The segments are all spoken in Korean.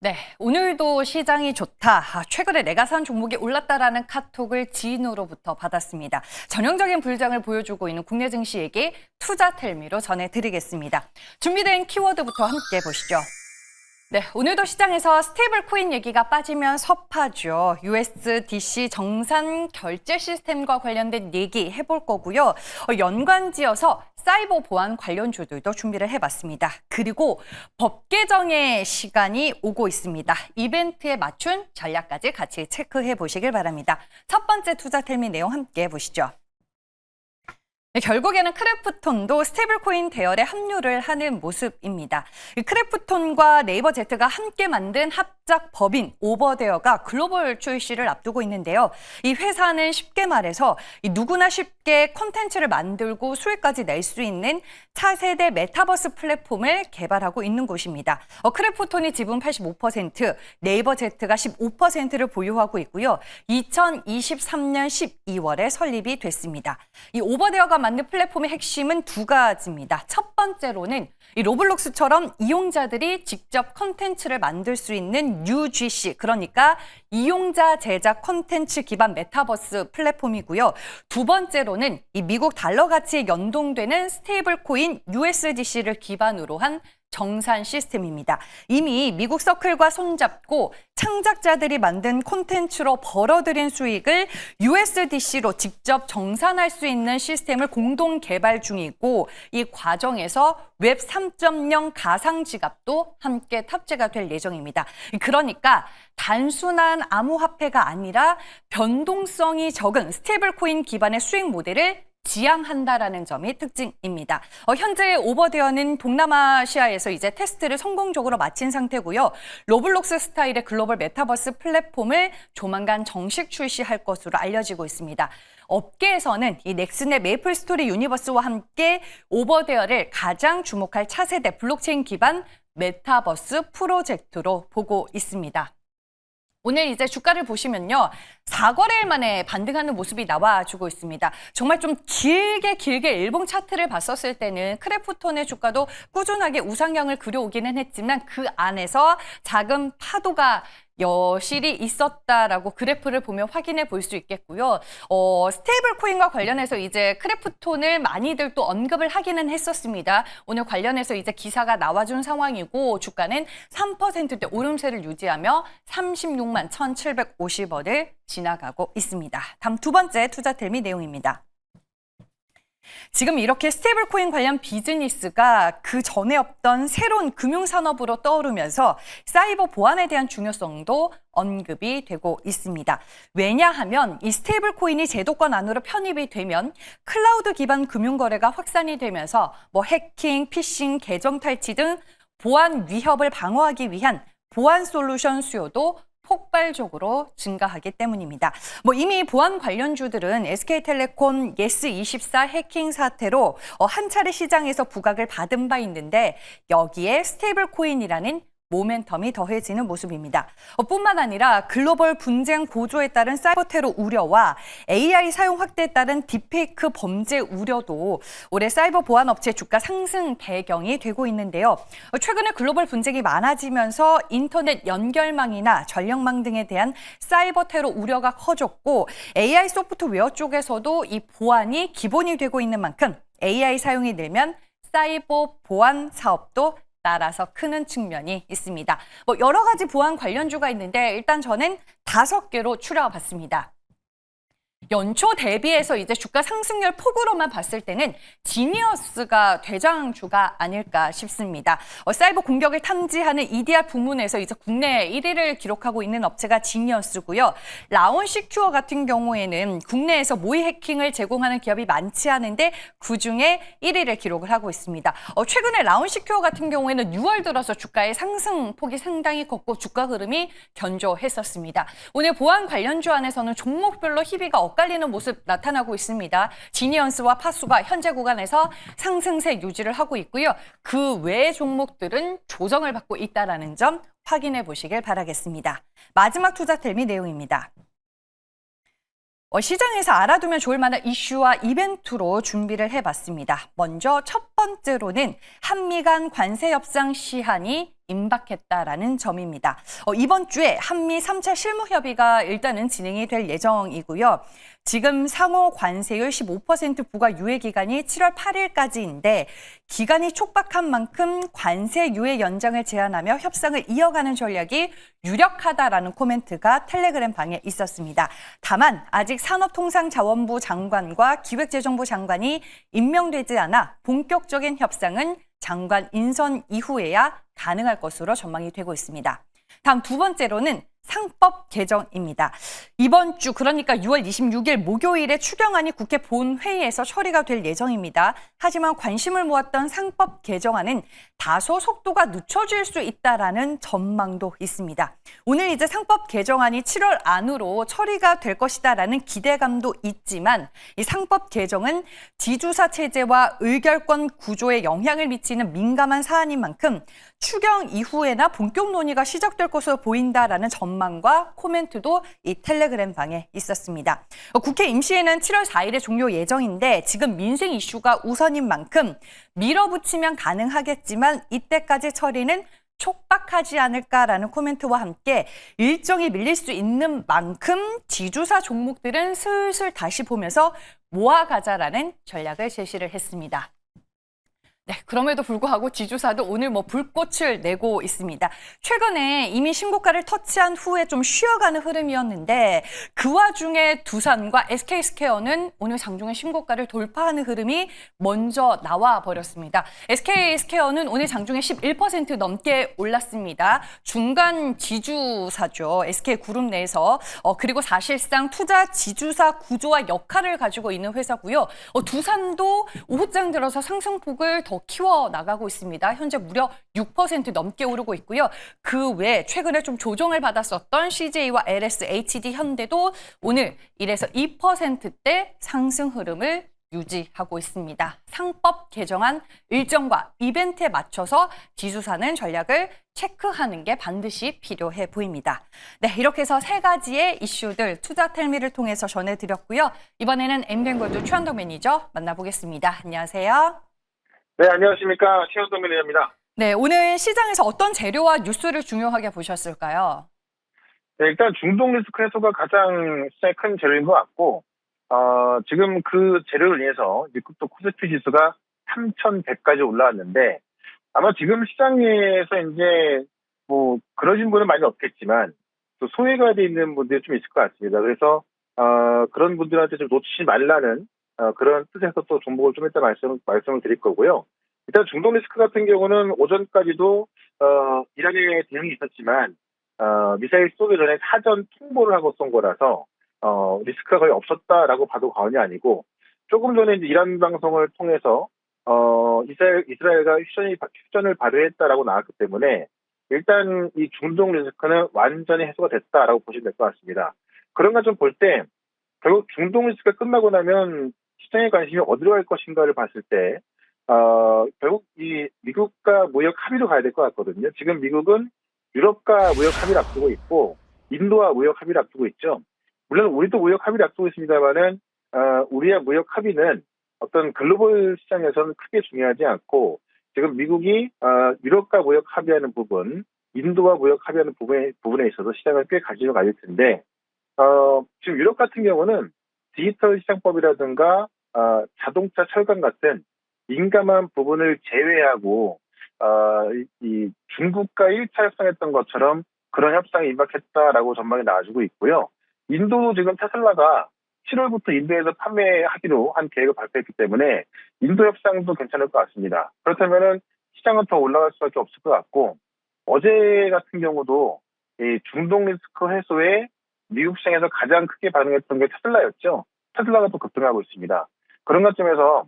네, 오늘도 시장이 좋다. 최근에 내가 산 종목이 올랐다라는 카톡을 지인으로부터 받았습니다. 전형적인 불장을 보여주고 있는 국내 증시 얘기 투자텔미로 전해드리겠습니다. 준비된 키워드부터 함께 보시죠. 네, 오늘도 시장에서 스테이블 코인 얘기가 빠지면 섭하죠. USDC 정산 결제 시스템과 관련된 얘기 해볼 거고요. 연관지어서 사이버 보안 관련주들도 준비를 해봤습니다. 그리고 법 개정의 시간이 오고 있습니다. 이벤트에 맞춘 전략까지 같이 체크해 보시길 바랍니다. 첫 번째 투자텔미 내용 함께 보시죠. 네, 결국에는 크래프톤도 스테이블코인 대열에 합류를 하는 모습입니다. 크래프톤과 네이버 Z가 함께 만든 합작 법인 오버데어가 글로벌 출시를 앞두고 있는데요. 이 회사는 쉽게 말해서 누구나 쉽게 콘텐츠를 만들고 수익까지 낼 수 있는 차세대 메타버스 플랫폼을 개발하고 있는 곳입니다. 크래프톤이 지분 85%, 네이버 Z가 15%를 보유하고 있고요. 2023년 12월에 설립이 됐습니다. 이 오버데어가 만든 플랫폼의 핵심은 두 가지입니다. 첫 번째로는 이 로블록스처럼 이용자들이 직접 콘텐츠를 만들 수 있는 UGC, 그러니까 이용자 제작 콘텐츠 기반 메타버스 플랫폼이고요. 두 번째로는 이 미국 달러 가치에 연동되는 스테이블 코인 USDC를 기반으로 한 정산 시스템입니다. 이미 미국 서클과 손잡고 창작자들이 만든 콘텐츠로 벌어들인 수익을 USDC로 직접 정산할 수 있는 시스템을 공동 개발 중이고, 이 과정에서 웹 3.0 가상 지갑도 함께 탑재가 될 예정입니다. 그러니까 단순한 암호화폐가 아니라 변동성이 적은 스테이블 코인 기반의 수익 모델을 지향한다라는 점이 특징입니다. 현재 오버데어는 동남아시아에서 이제 테스트를 성공적으로 마친 상태고요. 로블록스 스타일의 글로벌 메타버스 플랫폼을 조만간 정식 출시할 것으로 알려지고 있습니다. 업계에서는 이 넥슨의 메이플 스토리 유니버스와 함께 오버데어를 가장 주목할 차세대 블록체인 기반 메타버스 프로젝트로 보고 있습니다. 오늘 이제 주가를 보시면요. 4거래일 만에 반등하는 모습이 나와주고 있습니다. 정말 좀 길게 일봉 차트를 봤었을 때는 크래프톤의 주가도 꾸준하게 우상향을 그려오기는 했지만 그 안에서 작은 파도가 여실히 있었다라고 그래프를 보면 확인해 볼 수 있겠고요. 스테이블 코인과 관련해서 이제 크래프톤을 많이들 또 언급을 하기는 했었습니다. 오늘 관련해서 이제 기사가 나와준 상황이고 주가는 3%대 오름세를 유지하며 36만 1,750원을 지나가고 있습니다. 다음 두 번째 투자텔미 내용입니다. 지금 이렇게 스테이블 코인 관련 비즈니스가 그 전에 없던 새로운 금융산업으로 떠오르면서 사이버 보안에 대한 중요성도 언급이 되고 있습니다. 왜냐하면 이 스테이블 코인이 제도권 안으로 편입이 되면 클라우드 기반 금융거래가 확산이 되면서 해킹, 피싱, 계정 탈취 등 보안 위협을 방어하기 위한 보안 솔루션 수요도 폭발적으로 증가하기 때문입니다. 이미 보안 관련주들은 SK텔레콤, 예스24 해킹 사태로 한 차례 시장에서 부각을 받은 바 있는데 여기에 스테이블 코인이라는 모멘텀이 더해지는 모습입니다. 뿐만 아니라 글로벌 분쟁 고조에 따른 사이버 테러 우려와 AI 사용 확대에 따른 딥페이크 범죄 우려도 올해 사이버 보안 업체 주가 상승 배경이 되고 있는데요. 최근에 글로벌 분쟁이 많아지면서 인터넷 연결망이나 전력망 등에 대한 사이버 테러 우려가 커졌고 AI 소프트웨어 쪽에서도 이 보안이 기본이 되고 있는 만큼 AI 사용이 늘면 사이버 보안 사업도 따라서 크는 측면이 있습니다. 여러 가지 보안 관련주가 있는데 일단 저는 5개로 추려봤습니다. 연초 대비해서 이제 주가 상승률 폭으로만 봤을 때는 지니어스가 대장주가 아닐까 싶습니다. 사이버 공격을 탐지하는 EDR 부문에서 이제 국내 1위를 기록하고 있는 업체가 지니어스고요. 라온시큐어 같은 경우에는 국내에서 모의 해킹을 제공하는 기업이 많지 않은데 그중에 1위를 기록을 하고 있습니다. 최근에 라온시큐어 같은 경우에는 6월 들어서 주가의 상승폭이 상당히 컸고 주가 흐름이 견조했었습니다. 오늘 보안 관련주 안에서는 종목별로 희비가 엇갈리는 모습 나타나고 있습니다. 지니언스와 파수가 현재 구간에서 상승세 유지를 하고 있고요. 그 외의 종목들은 조정을 받고 있다는 점 확인해 보시길 바라겠습니다. 마지막 투자텔미 내용입니다. 시장에서 알아두면 좋을 만한 이슈와 이벤트로 준비를 해봤습니다. 먼저 첫 번째로는 한미 간 관세 협상 시한이 임박했다라는 점입니다. 이번 주에 한미 3차 실무 협의가 일단은 진행이 될 예정이고요. 지금 상호 관세율 15% 부과 유예 기간이 7월 8일까지인데 기간이 촉박한 만큼 관세 유예 연장을 제안하며 협상을 이어가는 전략이 유력하다라는 코멘트가 텔레그램 방에 있었습니다. 다만 아직 산업통상자원부 장관과 기획재정부 장관이 임명되지 않아 본격적인 협상은 장관 인선 이후에야 가능할 것으로 전망이 되고 있습니다. 다음 두 번째로는 상법 개정입니다. 이번 주 그러니까 6월 26일 목요일에 추경안이 국회 본회의에서 처리가 될 예정입니다. 하지만 관심을 모았던 상법 개정안은 다소 속도가 늦춰질 수 있다라는 전망도 있습니다. 오늘 이제 상법 개정안이 7월 안으로 처리가 될 것이다라는 기대감도 있지만 이 상법 개정은 지주사 체제와 의결권 구조에 영향을 미치는 민감한 사안인 만큼 추경 이후에나 본격 논의가 시작될 것으로 보인다라는 전망과 코멘트도 이 텔레그램 방에 있었습니다. 국회 임시회는 7월 4일에 종료 예정인데 지금 민생 이슈가 우선인 만큼 밀어붙이면 가능하겠지만 이때까지 처리는 촉박하지 않을까라는 코멘트와 함께 일정이 밀릴 수 있는 만큼 지주사 종목들은 슬슬 다시 보면서 모아가자라는 전략을 제시를 했습니다. 네, 그럼에도 불구하고 지주사도 오늘 불꽃을 내고 있습니다. 최근에 이미 신고가를 터치한 후에 좀 쉬어가는 흐름이었는데 그 와중에 두산과 SK스퀘어는 오늘 장중에 신고가를 돌파하는 흐름이 먼저 나와 버렸습니다. SK스퀘어는 오늘 장중에 11% 넘게 올랐습니다. 중간 지주사죠. SK그룹 내에서 그리고 사실상 투자 지주사 구조와 역할을 가지고 있는 회사고요. 두산도 오후장 들어서 상승폭을 더 키워나가고 있습니다. 현재 무려 6% 넘게 오르고 있고요. 그 외에 최근에 좀 조정을 받았었던 CJ와 LS, HD, 현대도 오늘 1에서 2%대 상승 흐름을 유지하고 있습니다. 상법 개정안 일정과 이벤트에 맞춰서 지수사는 전략을 체크하는 게 반드시 필요해 보입니다. 네, 이렇게 해서 세 가지의 이슈들 투자텔미를 통해서 전해드렸고요. 이번에는 엠뱅골드 최현덕 매니저 만나보겠습니다. 안녕하세요. 네, 안녕하십니까. 최현덕 매니저입니다. 네, 오늘 시장에서 어떤 재료와 뉴스를 중요하게 보셨을까요? 네, 일단 중동 리스크 해소가 가장 시장의 큰 재료인 것 같고, 지금 그 재료를 인해서 미국도 코스피 지수가 3,100까지 올라왔는데, 아마 지금 시장에서 이제 그러신 분은 많이 없겠지만, 또 소외가 돼 있는 분들이 좀 있을 것 같습니다. 그래서, 그런 분들한테 좀 놓치지 말라는 그런 뜻에서 또 종목을 좀 이따 말씀을 드릴 거고요. 일단 중동 리스크 같은 경우는 오전까지도 이란의 대응이 있었지만 미사일 쏘기 전에 사전 통보를 하고 쏜 거라서 리스크가 거의 없었다라고 봐도 과언이 아니고, 조금 전에 이제 이란 방송을 통해서 이스라엘가 휴전을 발효했다라고 나왔기 때문에 일단 이 중동 리스크는 완전히 해소가 됐다라고 보시면 될 것 같습니다. 그런가 좀 볼 때 결국 중동 리스크가 끝나고 나면 시장의 관심이 어디로 갈 것인가를 봤을 때 결국 이 미국과 무역 합의로 가야 될 것 같거든요. 지금 미국은 유럽과 무역 합의를 앞두고 있고 인도와 무역 합의를 앞두고 있죠. 물론 우리도 무역 합의를 앞두고 있습니다만은 우리의 무역 합의는 어떤 글로벌 시장에서는 크게 중요하지 않고 지금 미국이 유럽과 무역 합의하는 부분, 인도와 무역 합의하는 부분에 있어서 시장을 꽤 가지고 가질 텐데 지금 유럽 같은 경우는 디지털 시장법이라든가 자동차 철강 같은 민감한 부분을 제외하고 이 중국과 1차 협상했던 것처럼 그런 협상에 임박했다라고 전망이 나와주고 있고요. 인도도 지금 테슬라가 7월부터 인도에서 판매하기로 한 계획을 발표했기 때문에 인도 협상도 괜찮을 것 같습니다. 그렇다면은 시장은 더 올라갈 수밖에 없을 것 같고, 어제 같은 경우도 이 중동 리스크 해소에 미국 시장에서 가장 크게 반응했던 게 테슬라였죠. 테슬라가 또 급등하고 있습니다. 그런 관점에서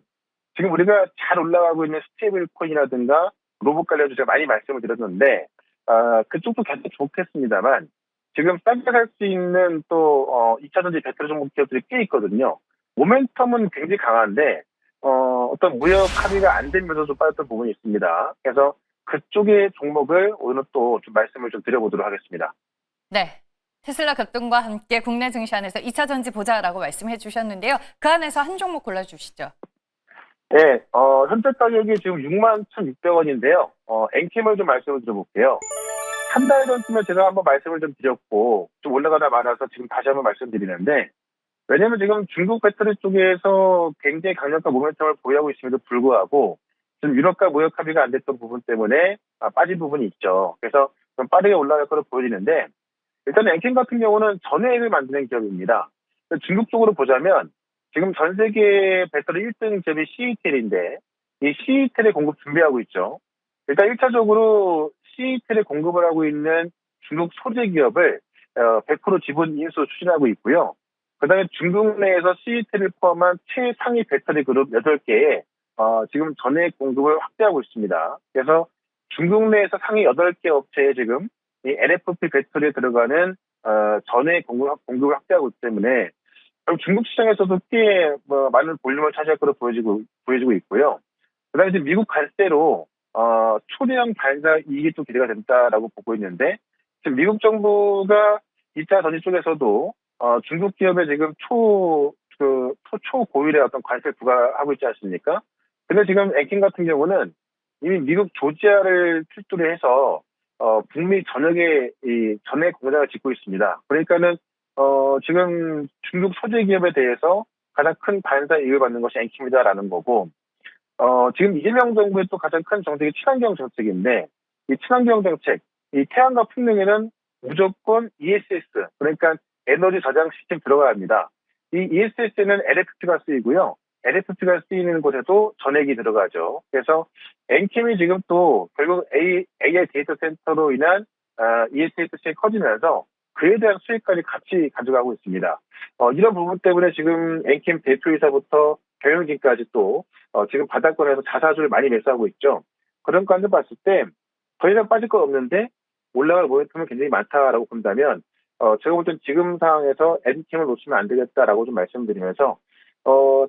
지금 우리가 잘 올라가고 있는 스테이블 코인이라든가 로봇 관련주 제가 많이 말씀을 드렸는데 그쪽도 괜찮 좋겠습니다만 지금 싸게 살 수 있는 또 2차전지 배터리 종목 기업들이 꽤 있거든요. 모멘텀은 굉장히 강한데 어떤 무역 합의가 안 되면서 좀 빠졌던 부분이 있습니다. 그래서 그쪽의 종목을 오늘 또 좀 말씀을 좀 드려보도록 하겠습니다. 네. 테슬라 급등과 함께 국내 증시 안에서 2차 전지 보자라고 말씀해 주셨는데요. 그 안에서 한 종목 골라주시죠. 예, 현재 가격이 지금 61,600원인데요. 엔캠을 좀 말씀을 드려볼게요. 한 달 전쯤에 제가 한번 말씀을 좀 드렸고, 좀 올라가다 말아서 지금 다시 한번 말씀드리는데, 왜냐면 지금 중국 배터리 쪽에서 굉장히 강력한 모멘텀을 보유하고 있음에도 불구하고, 지금 유럽과 무역 합의가 안 됐던 부분 때문에 빠진 부분이 있죠. 그래서 좀 빠르게 올라갈 거로 보여지는데, 일단 엔캠 같은 경우는 전해액을 만드는 기업입니다. 중국 쪽으로 보자면 지금 전 세계 배터리 1등 기업이 CATL인데 이 CATL의 공급 준비하고 있죠. 일단 1차적으로 CATL에 공급을 하고 있는 중국 소재 기업을 100% 지분 인수 추진하고 있고요. 그다음에 중국 내에서 CATL을 포함한 최상위 배터리 그룹 8개에 지금 전해액 공급을 확대하고 있습니다. 그래서 중국 내에서 상위 8개 업체에 지금 이 LFP 배터리에 들어가는 전해액 공급을 확대하고 있기 때문에 중국 시장에서도 꽤 많은 볼륨을 차지할 것으로 보여지고 있고요. 그다음에 이제 미국 갈세로 초대형 발사 이익이 또 기대가 된다라고 보고 있는데 지금 미국 정부가 2차 전지 쪽에서도 중국 기업에 지금 초고율의 어떤 관세를 부과하고 있지 않습니까? 근데 지금 엔킨 같은 경우는 이미 미국 조지아를 필두로 해서 북미 전역에 이 전해 공장을 짓고 있습니다. 그러니까는 지금 중국 소재 기업에 대해서 가장 큰 반사 이익을 받는 것이 엔킴이다라는 거고, 지금 이재명 정부의 또 가장 큰 정책이 친환경 정책인데, 이 친환경 정책, 이 태양광 풍력에는 무조건 ESS, 그러니까 에너지 저장 시스템 들어가야 합니다. 이 ESS에는 LFP가 쓰이고요. LFP가 쓰이는 곳에도 전액이 들어가죠. 그래서 엔캠이 지금 또 결국 AI 데이터 센터로 인한 ESS 시장이 커지면서 그에 대한 수익까지 같이 가져가고 있습니다. 이런 부분 때문에 지금 엔캠 대표이사부터 경영진까지 또 지금 바닥권에서 자사주를 많이 매수하고 있죠. 그런 관점 봤을 때 더 이상 빠질 건 없는데 올라갈 모멘텀은 굉장히 많다라고 본다면 제가 볼 땐 지금 상황에서 엔캠을 놓치면 안 되겠다라고 좀 말씀드리면서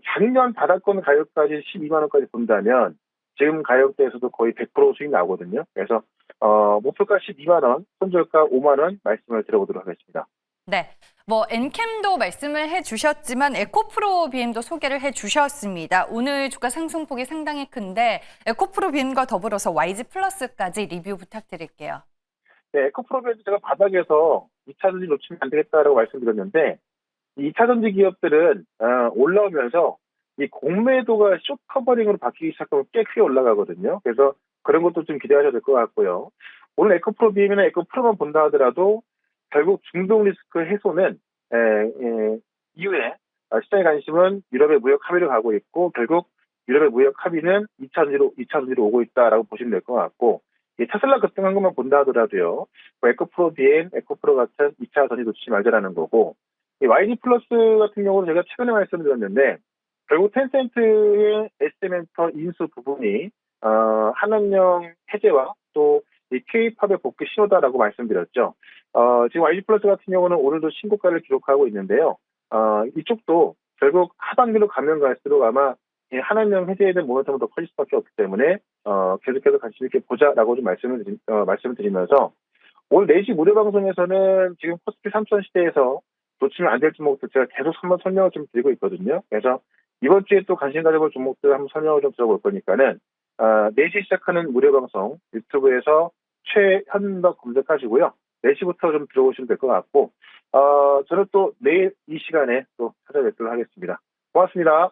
작년 바닥권 가격까지 12만 원까지 본다면 지금 가격대에서도 거의 100% 수익 나오거든요. 그래서 목표가 12만 원, 손절가 5만 원 말씀을 드려보도록 하겠습니다. 네. 뭐 엔캠도 말씀을 해주셨지만 에코프로 BM도 소개를 해주셨습니다. 오늘 주가 상승폭이 상당히 큰데 에코프로 BM과 더불어서 YG 플러스까지 리뷰 부탁드릴게요. 네, 에코프로비에서 제가 바닥에서 2차 전지 놓치면 안 되겠다라고 말씀드렸는데 이 2차 전지 기업들은 올라오면서 이 공매도가 숏 커버링으로 바뀌기 시작하면 꽤 크게 올라가거든요. 그래서 그런 것도 좀 기대하셔야 될 것 같고요. 오늘 에코프로 BM이나 에코프로만 본다 하더라도 결국 중동 리스크 해소는 이후에 시장의 관심은 유럽의 무역 합의로 가고 있고 결국 유럽의 무역 합의는 2차 전지로 오고 있다라고 보시면 될 것 같고 이 테슬라 급등한 것만 본다 하더라도요. 에코프로 BM, 에코프로 같은 2차 전지 놓치지 말자라는 거고 이 YG 플러스 같은 경우는 제가 최근에 말씀드렸는데 결국 텐센트의 SM엔터 인수 부분이 한원령 해제와 또 이 K-팝의 복귀 신호다라고 말씀드렸죠. 지금 YG 플러스 같은 경우는 오늘도 신고가를 기록하고 있는데요. 이쪽도 결국 하반기로 가면 갈수록 아마 이 한원령 해제에 대한 모멘텀은 더 커질 수밖에 없기 때문에 계속해서 관심 있게 보자라고 좀 말씀을 드리면서 오늘 4시 무료 방송에서는 지금 코스피 3000 시대에서 놓치면 안 될 종목들 제가 계속 한번 설명을 좀 드리고 있거든요. 그래서 이번 주에 또 관심 가져볼 종목들 한번 설명을 좀 들어볼 거니까는 4시 시작하는 무료 방송 유튜브에서 최현덕 검색하시고요. 4시부터 좀 들어오시면 될 것 같고 저는 또 내일 이 시간에 또 찾아뵙도록 하겠습니다. 고맙습니다.